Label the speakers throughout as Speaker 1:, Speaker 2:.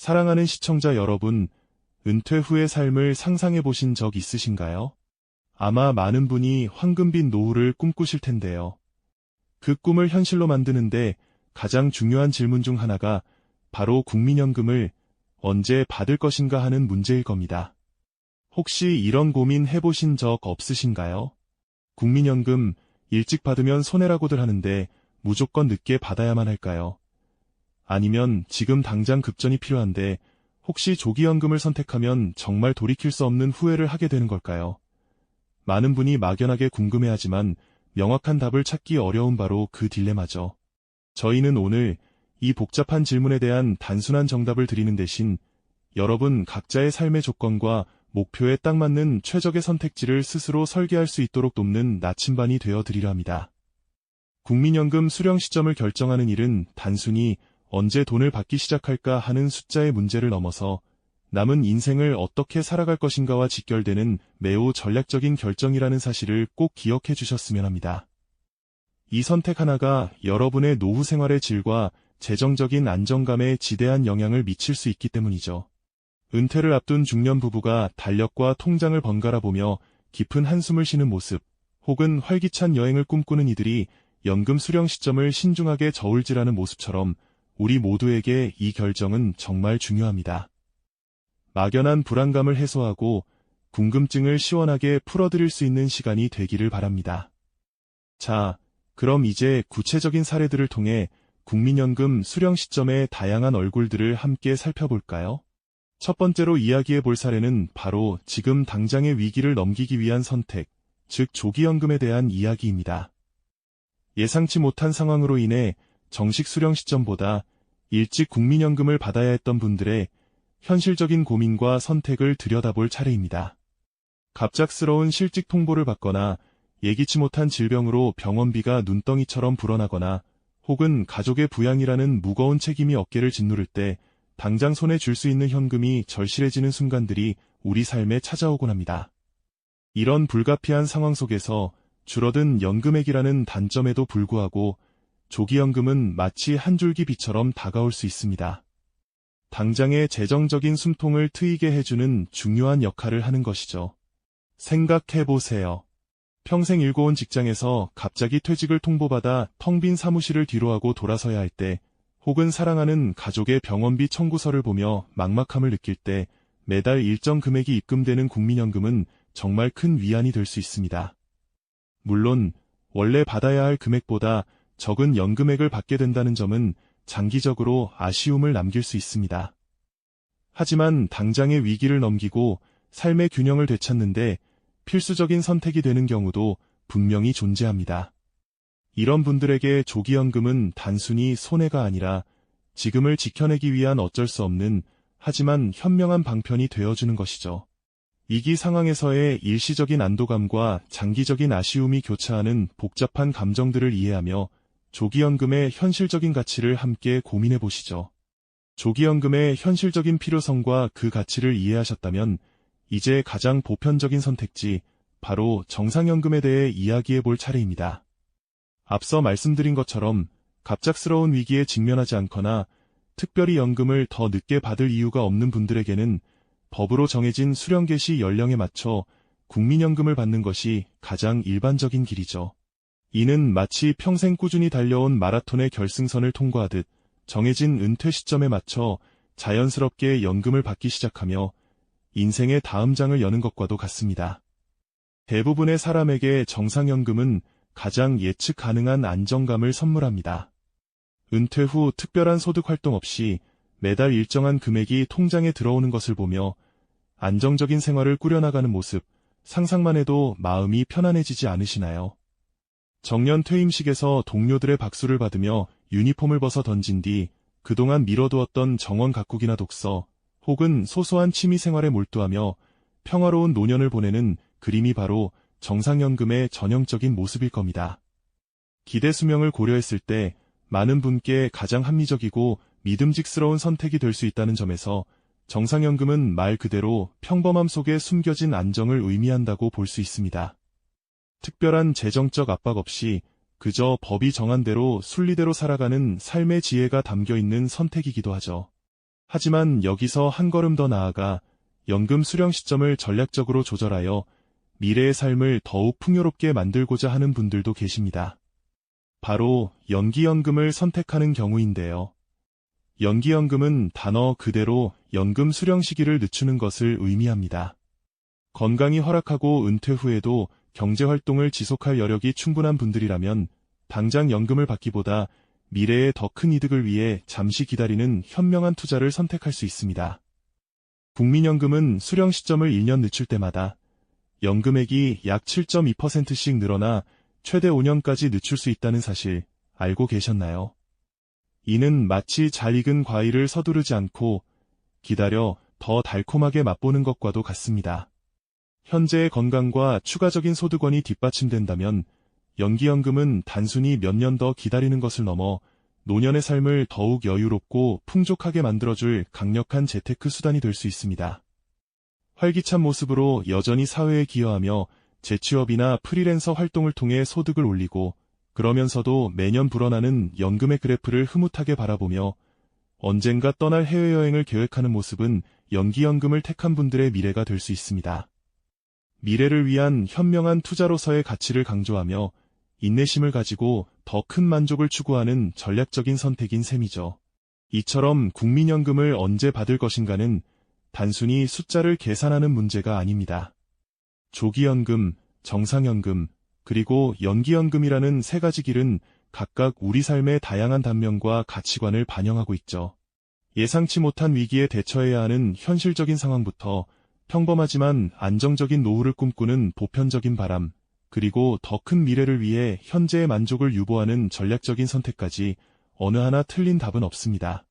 Speaker 1: 사랑하는 시청자 여러분, 은퇴 후의 삶을 상상해 보신 적 있으신가요? 아마 많은 분이 황금빛 노후를 꿈꾸실 텐데요. 그 꿈을 현실로 만드는데 가장 중요한 질문 중 하나가 바로 국민연금을 언제 받을 것인가 하는 문제일 겁니다. 혹시 이런 고민 해보신 적 없으신가요? 국민연금 일찍 받으면 손해라고들 하는데 무조건 늦게 받아야만 할까요? 아니면 지금 당장 급전이 필요한데 혹시 조기연금을 선택하면 정말 돌이킬 수 없는 후회를 하게 되는 걸까요? 많은 분이 막연하게 궁금해하지만 명확한 답을 찾기 어려운 바로 그 딜레마죠. 저희는 오늘 이 복잡한 질문에 대한 단순한 정답을 드리는 대신 여러분 각자의 삶의 조건과 목표에 딱 맞는 최적의 선택지를 스스로 설계할 수 있도록 돕는 나침반이 되어 드리려 합니다. 국민연금 수령 시점을 결정하는 일은 단순히 언제 돈을 받기 시작할까 하는 숫자의 문제를 넘어서 남은 인생을 어떻게 살아갈 것인가와 직결되는 매우 전략적인 결정이라는 사실을 꼭 기억해 주셨으면 합니다. 이 선택 하나가 여러분의 노후 생활의 질과 재정적인 안정감에 지대한 영향을 미칠 수 있기 때문이죠. 은퇴를 앞둔 중년 부부가 달력과 통장을 번갈아 보며 깊은 한숨을 쉬는 모습, 혹은 활기찬 여행을 꿈꾸는 이들이 연금 수령 시점을 신중하게 저울질하는 모습처럼 우리 모두에게 이 결정은 정말 중요합니다. 막연한 불안감을 해소하고 궁금증을 시원하게 풀어드릴 수 있는 시간이 되기를 바랍니다. 자, 그럼 이제 구체적인 사례들을 통해 국민연금 수령 시점의 다양한 얼굴들을 함께 살펴볼까요? 첫 번째로 이야기해 볼 사례는 바로 지금 당장의 위기를 넘기기 위한 선택, 즉 조기연금에 대한 이야기입니다. 예상치 못한 상황으로 인해 정식 수령 시점보다 일찍 국민연금을 받아야 했던 분들의 현실적인 고민과 선택을 들여다볼 차례입니다. 갑작스러운 실직 통보를 받거나 예기치 못한 질병으로 병원비가 눈덩이처럼 불어나거나 혹은 가족의 부양이라는 무거운 책임이 어깨를 짓누를 때 당장 손에 쥘 수 있는 현금이 절실해지는 순간들이 우리 삶에 찾아오곤 합니다. 이런 불가피한 상황 속에서 줄어든 연금액이라는 단점에도 불구하고 조기연금은 마치 한 줄기 빛처럼 다가올 수 있습니다. 당장의 재정적인 숨통을 트이게 해주는 중요한 역할을 하는 것이죠. 생각해보세요. 평생 일궈온 직장에서 갑자기 퇴직을 통보받아 텅 빈 사무실을 뒤로하고 돌아서야 할 때, 혹은 사랑하는 가족의 병원비 청구서를 보며 막막함을 느낄 때 매달 일정 금액이 입금되는 국민연금은 정말 큰 위안이 될 수 있습니다. 물론 원래 받아야 할 금액보다 적은 연금액을 받게 된다는 점은 장기적으로 아쉬움을 남길 수 있습니다. 하지만 당장의 위기를 넘기고 삶의 균형을 되찾는데 필수적인 선택이 되는 경우도 분명히 존재합니다. 이런 분들에게 조기연금은 단순히 손해가 아니라 지금을 지켜내기 위한 어쩔 수 없는 하지만 현명한 방편이 되어주는 것이죠. 위기 상황에서의 일시적인 안도감과 장기적인 아쉬움이 교차하는 복잡한 감정들을 이해하며 조기연금의 현실적인 가치를 함께 고민해 보시죠. 조기연금의 현실적인 필요성과 그 가치를 이해하셨다면 이제 가장 보편적인 선택지, 바로 정상연금에 대해 이야기해 볼 차례입니다. 앞서 말씀드린 것처럼 갑작스러운 위기에 직면하지 않거나 특별히 연금을 더 늦게 받을 이유가 없는 분들에게는 법으로 정해진 수령 개시 연령에 맞춰 국민연금을 받는 것이 가장 일반적인 길이죠. 이는 마치 평생 꾸준히 달려온 마라톤의 결승선을 통과하듯 정해진 은퇴 시점에 맞춰 자연스럽게 연금을 받기 시작하며 인생의 다음 장을 여는 것과도 같습니다. 대부분의 사람에게 정상연금은 가장 예측 가능한 안정감을 선물합니다. 은퇴 후 특별한 소득 활동 없이 매달 일정한 금액이 통장에 들어오는 것을 보며 안정적인 생활을 꾸려나가는 모습, 상상만 해도 마음이 편안해지지 않으시나요? 정년 퇴임식에서 동료들의 박수를 받으며 유니폼을 벗어 던진 뒤 그동안 미뤄두었던 정원 가꾸기나 독서, 혹은 소소한 취미 생활에 몰두하며 평화로운 노년을 보내는 그림이 바로 정상연금의 전형적인 모습일 겁니다. 기대 수명을 고려했을 때 많은 분께 가장 합리적이고 믿음직스러운 선택이 될 수 있다는 점에서 정상연금은 말 그대로 평범함 속에 숨겨진 안정을 의미한다고 볼 수 있습니다. 특별한 재정적 압박 없이 그저 법이 정한 대로 순리대로 살아가는 삶의 지혜가 담겨 있는 선택이기도 하죠. 하지만 여기서 한 걸음 더 나아가 연금 수령 시점을 전략적으로 조절하여 미래의 삶을 더욱 풍요롭게 만들고자 하는 분들도 계십니다. 바로 연기연금을 선택하는 경우인데요. 연기연금은 단어 그대로 연금 수령 시기를 늦추는 것을 의미합니다. 건강이 허락하고 은퇴 후에도 경제활동을 지속할 여력이 충분한 분들이라면 당장 연금을 받기보다 미래의 더 큰 이득을 위해 잠시 기다리는 현명한 투자를 선택할 수 있습니다. 국민연금은 수령 시점을 1년 늦출 때마다 연금액이 약 7.2%씩 늘어나 최대 5년까지 늦출 수 있다는 사실 알고 계셨나요? 이는 마치 잘 익은 과일을 서두르지 않고 기다려 더 달콤하게 맛보는 것과도 같습니다. 현재의 건강과 추가적인 소득원이 뒷받침된다면 연기연금은 단순히 몇 년 더 기다리는 것을 넘어 노년의 삶을 더욱 여유롭고 풍족하게 만들어줄 강력한 재테크 수단이 될 수 있습니다. 활기찬 모습으로 여전히 사회에 기여하며 재취업이나 프리랜서 활동을 통해 소득을 올리고 그러면서도 매년 불어나는 연금의 그래프를 흐뭇하게 바라보며 언젠가 떠날 해외여행을 계획하는 모습은 연기연금을 택한 분들의 미래가 될 수 있습니다. 미래를 위한 현명한 투자로서의 가치를 강조하며 인내심을 가지고 더 큰 만족을 추구하는 전략적인 선택인 셈이죠. 이처럼 국민연금을 언제 받을 것인가는 단순히 숫자를 계산하는 문제가 아닙니다. 조기연금, 정상연금, 그리고 연기연금이라는 세 가지 길은 각각 우리 삶의 다양한 단면과 가치관을 반영하고 있죠. 예상치 못한 위기에 대처해야 하는 현실적인 상황부터 평범하지만 안정적인 노후를 꿈꾸는 보편적인 바람, 그리고 더 큰 미래를 위해 현재의 만족을 유보하는 전략적인 선택까지 어느 하나 틀린 답은 없습니다.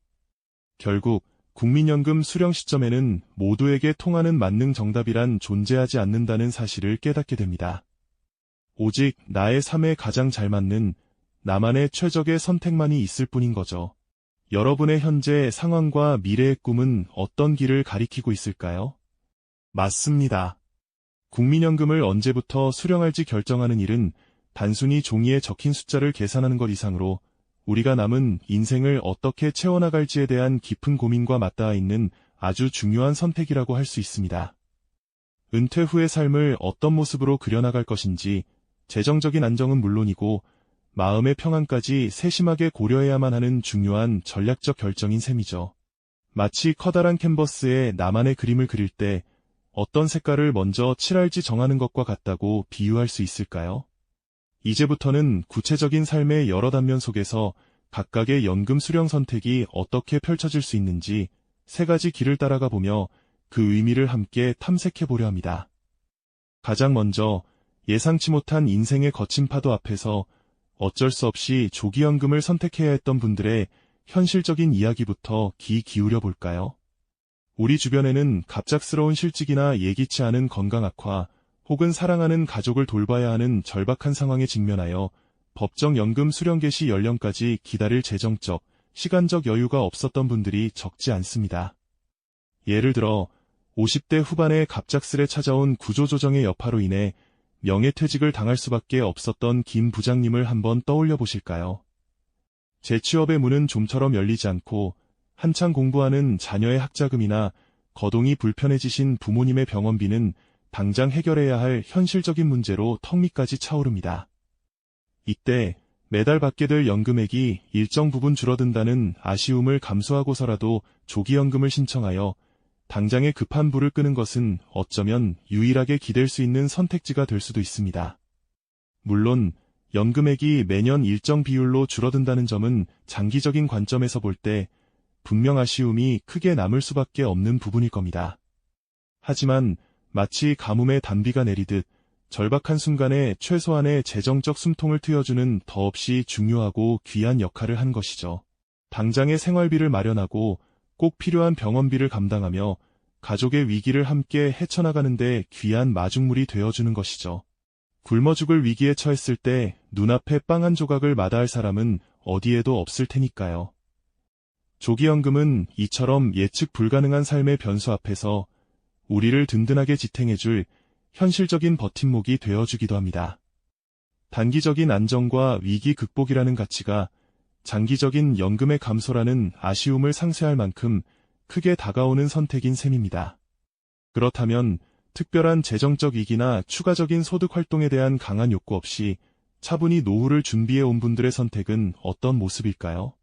Speaker 1: 결국 국민연금 수령 시점에는 모두에게 통하는 만능 정답이란 존재하지 않는다는 사실을 깨닫게 됩니다. 오직 나의 삶에 가장 잘 맞는 나만의 최적의 선택만이 있을 뿐인 거죠. 여러분의 현재 상황과 미래의 꿈은 어떤 길을 가리키고 있을까요? 맞습니다. 국민연금을 언제부터 수령할지 결정하는 일은 단순히 종이에 적힌 숫자를 계산하는 것 이상으로 우리가 남은 인생을 어떻게 채워나갈지에 대한 깊은 고민과 맞닿아 있는 아주 중요한 선택이라고 할 수 있습니다. 은퇴 후의 삶을 어떤 모습으로 그려나갈 것인지 재정적인 안정은 물론이고 마음의 평안까지 세심하게 고려해야만 하는 중요한 전략적 결정인 셈이죠. 마치 커다란 캔버스에 나만의 그림을 그릴 때 어떤 색깔을 먼저 칠할지 정하는 것과 같다고 비유할 수 있을까요? 이제부터는 구체적인 삶의 여러 단면 속에서 각각의 연금 수령 선택이 어떻게 펼쳐질 수 있는지 세 가지 길을 따라가 보며 그 의미를 함께 탐색해 보려 합니다. 가장 먼저 예상치 못한 인생의 거친 파도 앞에서 어쩔 수 없이 조기연금을 선택해야 했던 분들의 현실적인 이야기부터 귀 기울여 볼까요? 우리 주변에는 갑작스러운 실직이나 예기치 않은 건강 악화, 혹은 사랑하는 가족을 돌봐야 하는 절박한 상황에 직면하여 법정 연금 수령 개시 연령까지 기다릴 재정적, 시간적 여유가 없었던 분들이 적지 않습니다. 예를 들어 50대 후반에 갑작스레 찾아온 구조조정의 여파로 인해 명예퇴직을 당할 수밖에 없었던 김 부장님을 한번 떠올려 보실까요? 재취업의 문은 좀처럼 열리지 않고 한창 공부하는 자녀의 학자금이나 거동이 불편해지신 부모님의 병원비는 당장 해결해야 할 현실적인 문제로 턱 밑까지 차오릅니다. 이때 매달 받게 될 연금액이 일정 부분 줄어든다는 아쉬움을 감수하고서라도 조기연금을 신청하여 당장의 급한 불을 끄는 것은 어쩌면 유일하게 기댈 수 있는 선택지가 될 수도 있습니다. 물론 연금액이 매년 일정 비율로 줄어든다는 점은 장기적인 관점에서 볼 때 분명 아쉬움이 크게 남을 수밖에 없는 부분일 겁니다. 하지만 마치 가뭄에 단비가 내리듯 절박한 순간에 최소한의 재정적 숨통을 트여주는 더없이 중요하고 귀한 역할을 한 것이죠. 당장의 생활비를 마련하고 꼭 필요한 병원비를 감당하며 가족의 위기를 함께 헤쳐나가는데 귀한 마중물이 되어주는 것이죠. 굶어 죽을 위기에 처했을 때 눈앞에 빵 한 조각을 마다할 사람은 어디에도 없을 테니까요. 조기연금은 이처럼 예측 불가능한 삶의 변수 앞에서 우리를 든든하게 지탱해줄 현실적인 버팀목이 되어주기도 합니다. 단기적인 안정과 위기 극복이라는 가치가 장기적인 연금의 감소라는 아쉬움을 상쇄할 만큼 크게 다가오는 선택인 셈입니다. 그렇다면 특별한 재정적 이익이나 추가적인 소득 활동에 대한 강한 욕구 없이 차분히 노후를 준비해 온 분들의 선택은 어떤 모습일까요?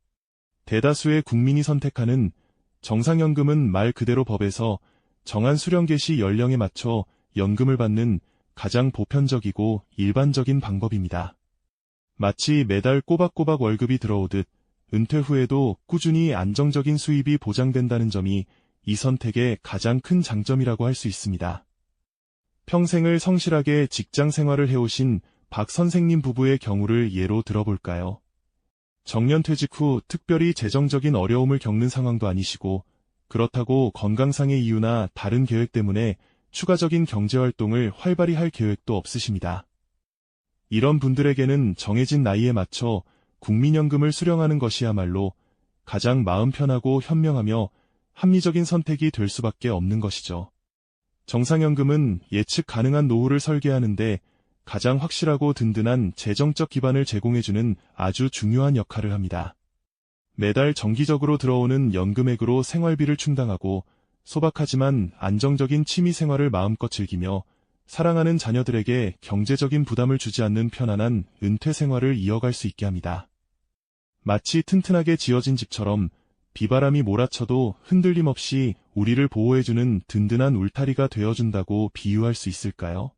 Speaker 1: 대다수의 국민이 선택하는 정상연금은 말 그대로 법에서 정한 수령 개시 연령에 맞춰 연금을 받는 가장 보편적이고 일반적인 방법입니다. 마치 매달 꼬박꼬박 월급이 들어오듯 은퇴 후에도 꾸준히 안정적인 수입이 보장된다는 점이 이 선택의 가장 큰 장점이라고 할 수 있습니다. 평생을 성실하게 직장 생활을 해오신 박 선생님 부부의 경우를 예로 들어볼까요? 정년퇴직 후 특별히 재정적인 어려움을 겪는 상황도 아니시고 그렇다고 건강상의 이유나 다른 계획 때문에 추가적인 경제활동을 활발히 할 계획도 없으십니다. 이런 분들에게는 정해진 나이에 맞춰 국민연금을 수령하는 것이야말로 가장 마음 편하고 현명하며 합리적인 선택이 될 수밖에 없는 것이죠. 정상연금은 예측 가능한 노후를 설계하는데 가장 확실하고 든든한 재정적 기반을 제공해주는 아주 중요한 역할을 합니다. 매달 정기적으로 들어오는 연금액으로 생활비를 충당하고 소박하지만 안정적인 취미 생활을 마음껏 즐기며 사랑하는 자녀들에게 경제적인 부담을 주지 않는 편안한 은퇴 생활을 이어갈 수 있게 합니다. 마치 튼튼하게 지어진 집처럼 비바람이 몰아쳐도 흔들림 없이 우리를 보호해주는 든든한 울타리가 되어준다고 비유할 수 있을까요?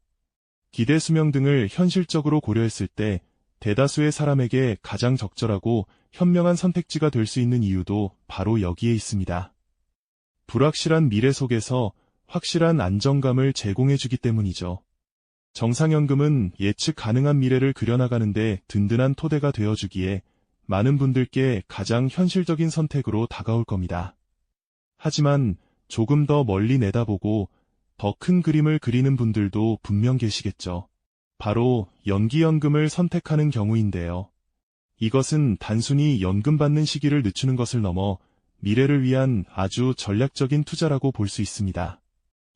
Speaker 1: 기대 수명 등을 현실적으로 고려했을 때 대다수의 사람에게 가장 적절하고 현명한 선택지가 될 수 있는 이유도 바로 여기에 있습니다. 불확실한 미래 속에서 확실한 안정감을 제공해주기 때문이죠. 정상연금은 예측 가능한 미래를 그려나가는데 든든한 토대가 되어주기에 많은 분들께 가장 현실적인 선택으로 다가올 겁니다. 하지만 조금 더 멀리 내다보고 더 큰 그림을 그리는 분들도 분명 계시겠죠. 바로 연기연금을 선택하는 경우인데요. 이것은 단순히 연금 받는 시기를 늦추는 것을 넘어 미래를 위한 아주 전략적인 투자라고 볼 수 있습니다.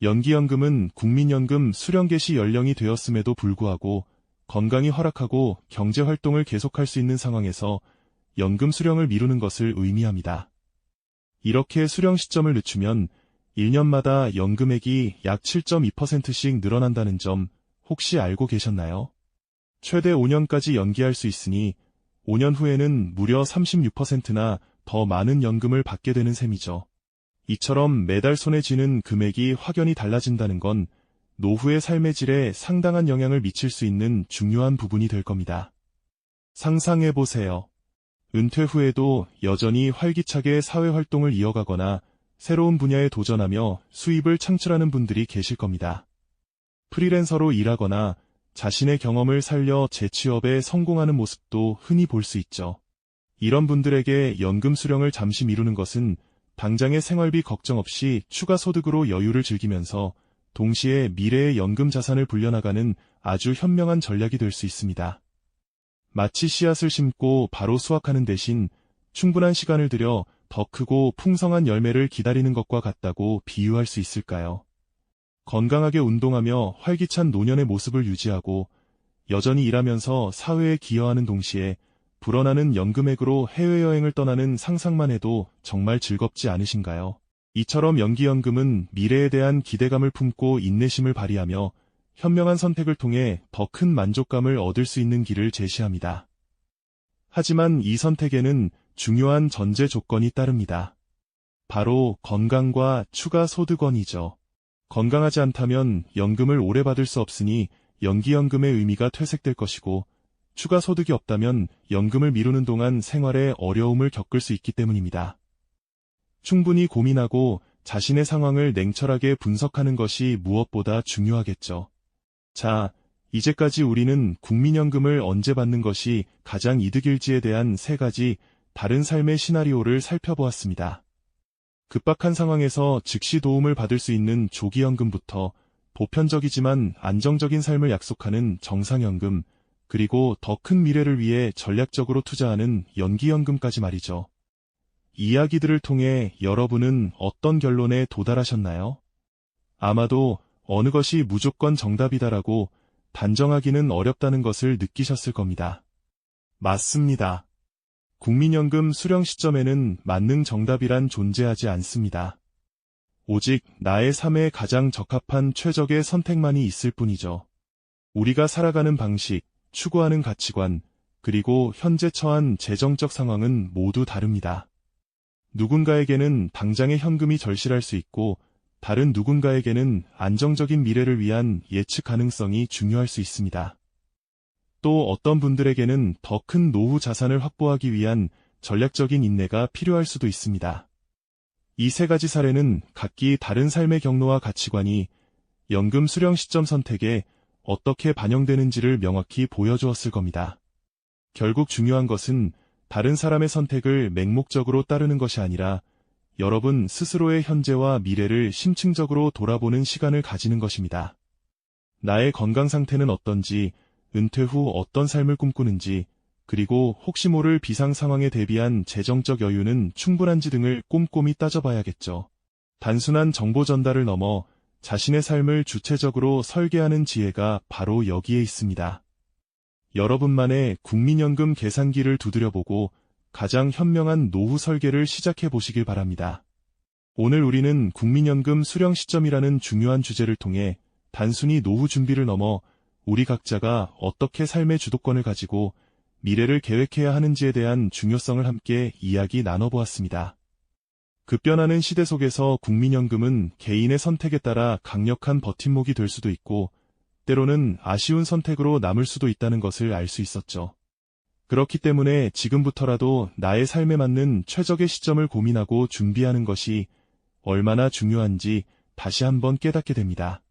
Speaker 1: 연기연금은 국민연금 수령 개시 연령이 되었음에도 불구하고 건강이 허락하고 경제활동을 계속할 수 있는 상황에서 연금 수령을 미루는 것을 의미합니다. 이렇게 수령 시점을 늦추면 1년마다 연금액이 약 7.2%씩 늘어난다는 점 혹시 알고 계셨나요? 최대 5년까지 연기할 수 있으니 5년 후에는 무려 36%나 더 많은 연금을 받게 되는 셈이죠. 이처럼 매달 손에 쥐는 금액이 확연히 달라진다는 건 노후의 삶의 질에 상당한 영향을 미칠 수 있는 중요한 부분이 될 겁니다. 상상해보세요. 은퇴 후에도 여전히 활기차게 사회활동을 이어가거나 새로운 분야에 도전하며 수입을 창출하는 분들이 계실 겁니다. 프리랜서로 일하거나 자신의 경험을 살려 재취업에 성공하는 모습도 흔히 볼 수 있죠. 이런 분들에게 연금 수령을 잠시 미루는 것은 당장의 생활비 걱정 없이 추가 소득으로 여유를 즐기면서 동시에 미래의 연금 자산을 불려나가는 아주 현명한 전략이 될 수 있습니다. 마치 씨앗을 심고 바로 수확하는 대신 충분한 시간을 들여 더 크고 풍성한 열매를 기다리는 것과 같다고 비유할 수 있을까요? 건강하게 운동하며 활기찬 노년의 모습을 유지하고 여전히 일하면서 사회에 기여하는 동시에 불어나는 연금액으로 해외여행을 떠나는 상상만 해도 정말 즐겁지 않으신가요? 이처럼 연기연금은 미래에 대한 기대감을 품고 인내심을 발휘하며 현명한 선택을 통해 더 큰 만족감을 얻을 수 있는 길을 제시합니다. 하지만 이 선택에는 중요한 전제 조건이 따릅니다. 바로 건강과 추가 소득원이죠. 건강하지 않다면 연금을 오래 받을 수 없으니 연기연금의 의미가 퇴색될 것이고 추가 소득이 없다면 연금을 미루는 동안 생활에 어려움을 겪을 수 있기 때문입니다. 충분히 고민하고 자신의 상황을 냉철하게 분석하는 것이 무엇보다 중요하겠죠. 자, 이제까지 우리는 국민연금을 언제 받는 것이 가장 이득일지에 대한 3가지 다른 삶의 시나리오를 살펴보았습니다. 급박한 상황에서 즉시 도움을 받을 수 있는 조기연금부터 보편적이지만 안정적인 삶을 약속하는 정상연금, 그리고 더 큰 미래를 위해 전략적으로 투자하는 연기연금까지 말이죠. 이야기들을 통해 여러분은 어떤 결론에 도달하셨나요? 아마도 어느 것이 무조건 정답이다라고 단정하기는 어렵다는 것을 느끼셨을 겁니다. 맞습니다. 국민연금 수령 시점에는 만능 정답이란 존재하지 않습니다. 오직 나의 삶에 가장 적합한 최적의 선택만이 있을 뿐이죠. 우리가 살아가는 방식, 추구하는 가치관, 그리고 현재 처한 재정적 상황은 모두 다릅니다. 누군가에게는 당장의 현금이 절실할 수 있고, 다른 누군가에게는 안정적인 미래를 위한 예측 가능성이 중요할 수 있습니다. 또 어떤 분들에게는 더 큰 노후 자산을 확보하기 위한 전략적인 인내가 필요할 수도 있습니다. 이 세 가지 사례는 각기 다른 삶의 경로와 가치관이 연금 수령 시점 선택에 어떻게 반영되는지를 명확히 보여주었을 겁니다. 결국 중요한 것은 다른 사람의 선택을 맹목적으로 따르는 것이 아니라 여러분 스스로의 현재와 미래를 심층적으로 돌아보는 시간을 가지는 것입니다. 나의 건강 상태는 어떤지, 은퇴 후 어떤 삶을 꿈꾸는지, 그리고 혹시 모를 비상 상황에 대비한 재정적 여유는 충분한지 등을 꼼꼼히 따져봐야겠죠. 단순한 정보 전달을 넘어 자신의 삶을 주체적으로 설계하는 지혜가 바로 여기에 있습니다. 여러분만의 국민연금 계산기를 두드려보고 가장 현명한 노후 설계를 시작해 보시길 바랍니다. 오늘 우리는 국민연금 수령 시점이라는 중요한 주제를 통해 단순히 노후 준비를 넘어 우리 각자가 어떻게 삶의 주도권을 가지고 미래를 계획해야 하는지에 대한 중요성을 함께 이야기 나눠보았습니다. 급변하는 시대 속에서 국민연금은 개인의 선택에 따라 강력한 버팀목이 될 수도 있고, 때로는 아쉬운 선택으로 남을 수도 있다는 것을 알 수 있었죠. 그렇기 때문에 지금부터라도 나의 삶에 맞는 최적의 시점을 고민하고 준비하는 것이 얼마나 중요한지 다시 한번 깨닫게 됩니다.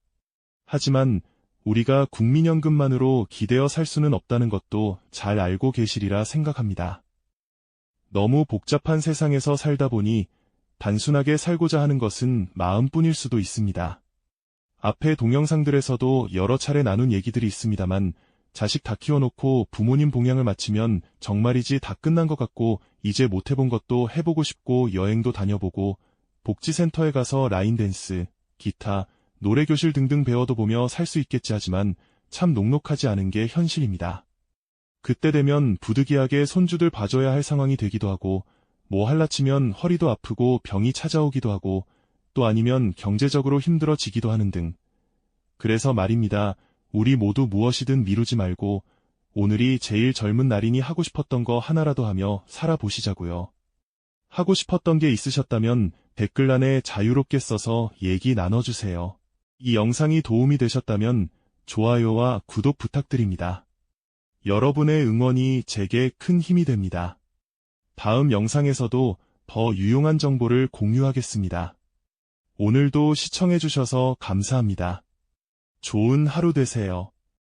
Speaker 1: 하지만 우리가 국민연금만으로 기대어 살 수는 없다는 것도 잘 알고 계시리라 생각합니다. 너무 복잡한 세상에서 살다 보니 단순하게 살고자 하는 것은 마음뿐일 수도 있습니다. 앞에 동영상들에서도 여러 차례 나눈 얘기들이 있습니다만 자식 다 키워놓고 부모님 봉양을 마치면 정말이지 다 끝난 것 같고 이제 못 해본 것도 해보고 싶고 여행도 다녀보고 복지센터에 가서 라인댄스, 기타, 노래교실 등등 배워도 보며 살 수 있겠지 하지만 참 녹록하지 않은 게 현실입니다. 그때 되면 부득이하게 손주들 봐줘야 할 상황이 되기도 하고 뭐 할라치면 허리도 아프고 병이 찾아오기도 하고 또 아니면 경제적으로 힘들어지기도 하는 등. 그래서 말입니다. 우리 모두 무엇이든 미루지 말고 오늘이 제일 젊은 날이니 하고 싶었던 거 하나라도 하며 살아보시자고요. 하고 싶었던 게 있으셨다면 댓글란에 자유롭게 써서 얘기 나눠주세요. 이 영상이 도움이 되셨다면 좋아요와 구독 부탁드립니다. 여러분의 응원이 제게 큰 힘이 됩니다. 다음 영상에서도 더 유용한 정보를 공유하겠습니다. 오늘도 시청해주셔서 감사합니다. 좋은 하루 되세요.